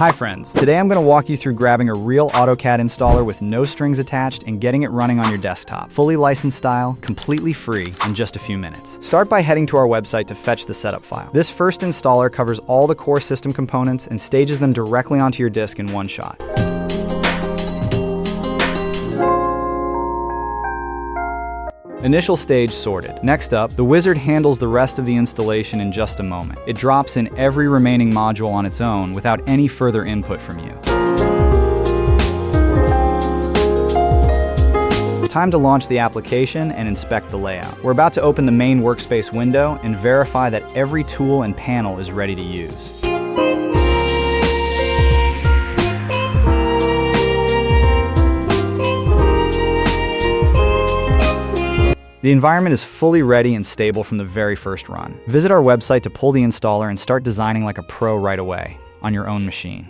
Hi friends, today I'm going to walk you through grabbing a real AutoCAD installer with no strings attached and getting it running on your desktop. Fully licensed style, completely free, in just a few minutes. Start by heading to our website to fetch the setup file. This first installer covers all the core system components and stages them directly onto your disk in one shot. Initial stage sorted. Next up, the wizard handles the rest of the installation in just a moment. It drops in every remaining module on its own without any further input from you. Time to launch the application and inspect the layout. We're about to open the main workspace window and verify that every tool and panel is ready to use. The environment is fully ready and stable from the very first run. Visit our website to pull the installer and start designing like a pro right away on your own machine.